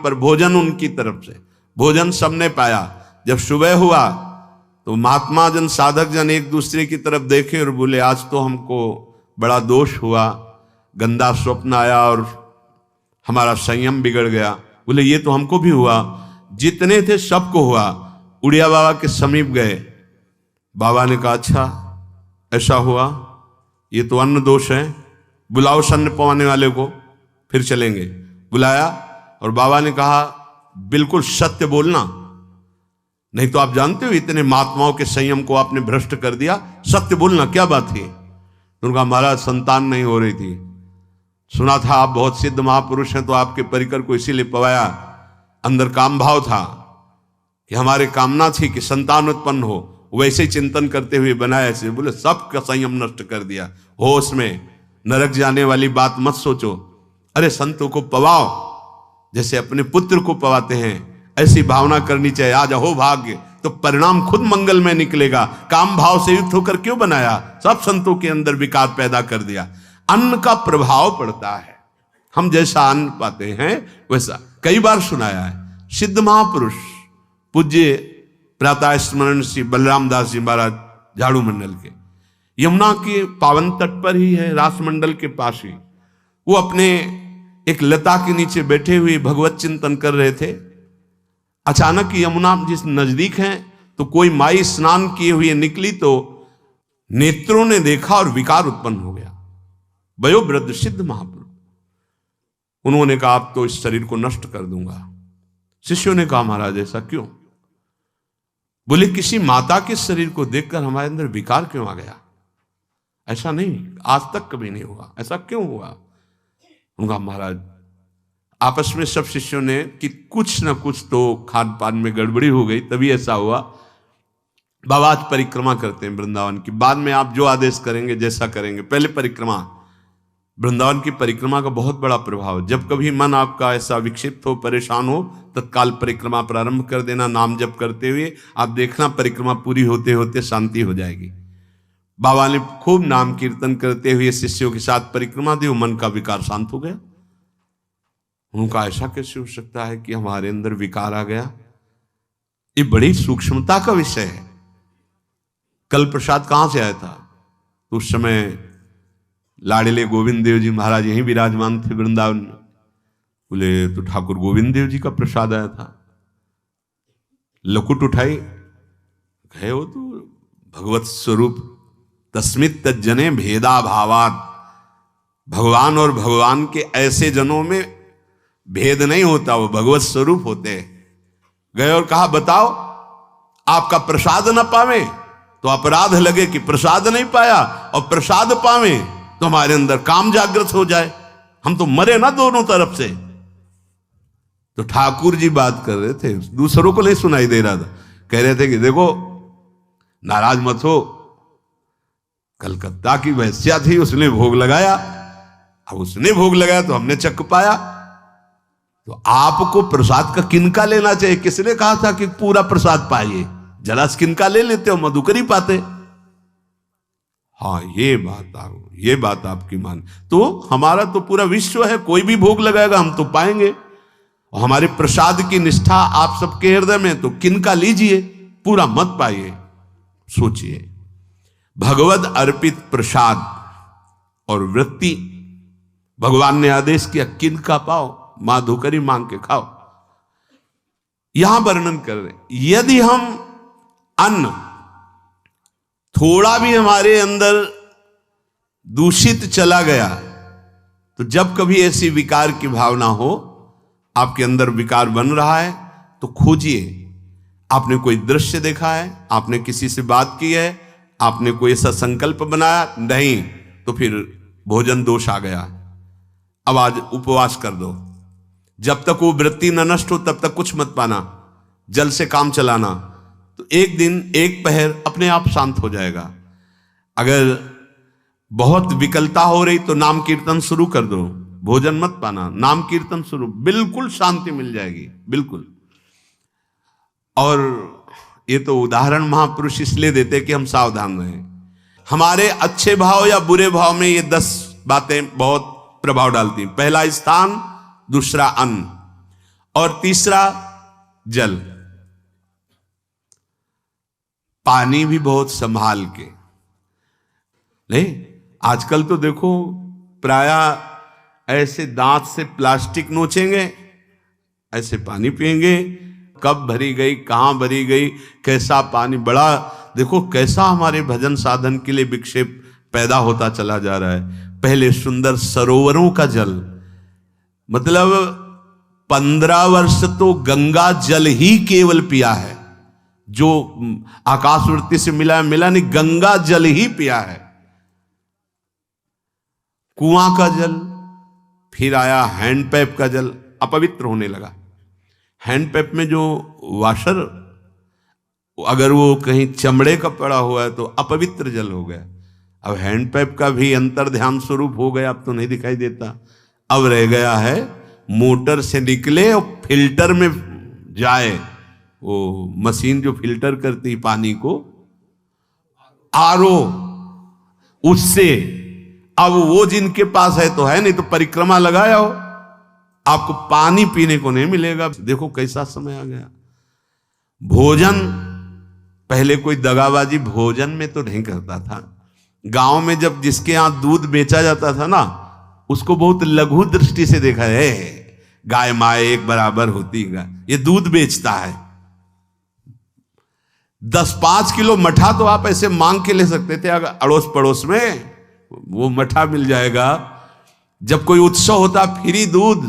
पर भोजन उनकी तरफ से, भोजन सबने पाया। जब सुबह हुआ तो महात्मा जन, साधक जन एक दूसरे की तरफ देखे और बोले आज तो हमको बड़ा दोष हुआ, गंदा स्वप्न आया और हमारा संयम बिगड़ गया। बोले ये तो हमको भी हुआ, जितने थे सबको हुआ। उड़िया बाबा के समीप गए, बाबा ने कहा अच्छा ऐसा हुआ, ये तो अन्न दोष है, बुलाओ सन्न पवाने वाले को, फिर चलेंगे। बुलाया और बाबा ने कहा बिल्कुल सत्य बोलना, नहीं तो आप जानते हो इतने महात्माओं के संयम को आपने भ्रष्ट कर दिया, सत्य बोलना क्या बात थी। तो उनका महाराज संतान नहीं हो रही थी, सुना था आप बहुत सिद्ध महापुरुष हैं तो आपके परिकर को इसीलिए पवाया, अंदर काम भाव था कि हमारे कामना थी कि संतान उत्पन्न हो, वैसे ही चिंतन करते हुए बनाया ऐसे। बोले सबका संयम नष्ट कर दिया, होश में, नरक जाने वाली बात मत सोचो। अरे संतों को पवाओ जैसे अपने पुत्र को पवाते हैं, ऐसी भावना करनी चाहिए। आज हो भाग्य तो परिणाम खुद मंगल में निकलेगा। काम भाव से युक्त होकर क्यों बनाया, सब संतों के अंदर विकार पैदा कर दिया। अन्न का प्रभाव पड़ता है, हम जैसा अन्न पाते हैं वैसा। कई बार सुनाया है, सिद्ध महापुरुष पूज्य प्रातः स्मरण श्री बलराम दास जी महाराज झाड़ू मंडल के, यमुना के पावन तट पर ही है, रासमंडल के पास ही, वो अपने एक लता के नीचे बैठे हुए भगवत चिंतन कर रहे थे। अचानक यमुना जिस नजदीक है तो कोई माई स्नान किए हुए निकली तो नेत्रों ने देखा और विकार उत्पन्न हो गया। वयोवृद्ध सिद्ध महापुरुष, उन्होंने कहा आप तो इस शरीर को नष्ट कर दूंगा। शिष्यों ने कहा महाराज ऐसा क्यों? बोले किसी माता के शरीर को देखकर हमारे अंदर विकार क्यों आ गया? ऐसा नहीं, आज तक कभी नहीं हुआ, ऐसा क्यों हुआ? उनका महाराज आपस में सब शिष्यों ने कि कुछ ना कुछ तो खान पान में गड़बड़ी हो गई तभी ऐसा हुआ। बाबा आज परिक्रमा करते हैं वृंदावन की, बाद में आप जो आदेश करेंगे जैसा करेंगे, पहले परिक्रमा। वृंदावन की परिक्रमा का बहुत बड़ा प्रभाव, जब कभी मन आपका ऐसा विक्षिप्त हो, परेशान हो, तत्काल परिक्रमा प्रारंभ कर देना नाम जप करते हुए। आप देखना परिक्रमा पूरी होते होते शांति हो जाएगी। बाबा ने खूब नाम कीर्तन करते हुए शिष्यों के साथ परिक्रमा दी, मन का विकार शांत हो गया। उनका ऐसा कैसे हो सकता है कि हमारे अंदर विकार आ गया? ये बड़ी सूक्ष्मता का विषय है। कल प्रसाद कहां से आया था? तो उस समय लाडले गोविंद देव जी महाराज यहीं विराजमान थे वृंदावन में। बोले तो ठाकुर गोविंद देव जी का प्रसाद आया था। लकुट उठाई, है वो तो भगवत स्वरूप, तस्मित तज्जने भेदा भावात। भगवान और भगवान के ऐसे जनों में भेद नहीं होता, वो भगवत स्वरूप होते हैं। गए और कहा बताओ आपका प्रसाद न पावे तो अपराध लगे कि प्रसाद नहीं पाया, और प्रसाद पावे तो हमारे अंदर काम जागृत हो जाए, हम तो मरे ना दोनों तरफ से। तो ठाकुर जी बात कर रहे थे, दूसरों को नहीं सुनाई दे रहा था। कह रहे थे कि देखो नाराज मत हो, कलकत्ता की वैश्या थी, उसने भोग लगाया, अब उसने भोग लगाया तो हमने चख पाया, तो आपको प्रसाद का किनका लेना चाहिए? किसने कहा था कि पूरा प्रसाद पाइए? जरा किनका ले लेते हो, मधुकर ही पाते। हाँ ये बात आपकी मान, तो हमारा तो पूरा विश्व है, कोई भी भोग लगाएगा हम तो पाएंगे। और हमारे प्रसाद की निष्ठा आप सबके हृदय में, तो किनका लीजिए, पूरा मत पाइए। सोचिए, भगवद अर्पित प्रसाद और वृत्ति भगवान ने आदेश किया किनका पाओ, माधुकरी मांग के खाओ। यहां वर्णन कर रहे, यदि हम अन्न थोड़ा भी हमारे अंदर दूषित चला गया, तो जब कभी ऐसी विकार की भावना हो, आपके अंदर विकार बन रहा है, तो खोजिए। आपने कोई दृश्य देखा है, आपने किसी से बात की है, आपने कोई ऐसा संकल्प बनाया, नहीं, तो फिर भोजन दोष आ गया। अब आज उपवास कर दो, जब तक वो वृत्ति न नष्ट हो तब तक कुछ मत पाना, जल से काम चलाना, तो एक दिन एक पहर अपने आप शांत हो जाएगा। अगर बहुत विकलता हो रही तो नाम कीर्तन शुरू कर दो, भोजन मत पाना, नाम कीर्तन शुरू, बिल्कुल शांति मिल जाएगी, बिल्कुल। और ये तो उदाहरण महापुरुष इसलिए देते कि हम सावधान रहें। हमारे अच्छे भाव या बुरे भाव में ये 10 बातें बहुत प्रभाव डालती हैं। पहला स्थान, दूसरा अन्न, और तीसरा जल, पानी भी बहुत संभाल के। नहीं, आजकल तो देखो प्रायः ऐसे दांत से प्लास्टिक नोचेंगे, ऐसे पानी पिएंगे, कब भरी गई, कहां भरी गई, कैसा पानी, बड़ा देखो कैसा हमारे भजन साधन के लिए विक्षेप पैदा होता चला जा रहा है। पहले सुंदर सरोवरों का जल, मतलब 15 वर्ष तो गंगा जल ही केवल पिया है, जो आकाशवृत्ति से मिला नहीं, गंगा जल ही पिया है। कुआं का जल, फिर आया हैंडपैप का जल, अपवित्र होने लगा। हैंडपैप में जो वाशर, अगर वो कहीं चमड़े का पड़ा हुआ है तो अपवित्र जल हो गया। अब हैंडपैप का भी अंतर ध्यान स्वरूप हो गया, अब तो नहीं दिखाई देता। अब रह गया है मोटर से निकले और फिल्टर में जाए, वो मशीन जो फिल्टर करती है पानी को, आरओ, उससे। अब वो जिनके पास है तो है, नहीं तो परिक्रमा लगाया हो, आपको पानी पीने को नहीं मिलेगा। देखो कैसा समय आ गया। भोजन, पहले कोई दगाबाजी भोजन में तो नहीं करता था। गांव में जब जिसके यहां दूध बेचा जाता था ना, उसको बहुत लघु दृष्टि से देखा है, गाय माए एक बराबर होती है, ये दूध बेचता है। 10-5 किलो मठा तो आप ऐसे मांग के ले सकते थे, अगर अड़ोस पड़ोस में वो मठा मिल जाएगा। जब कोई उत्सव होता, फ्री दूध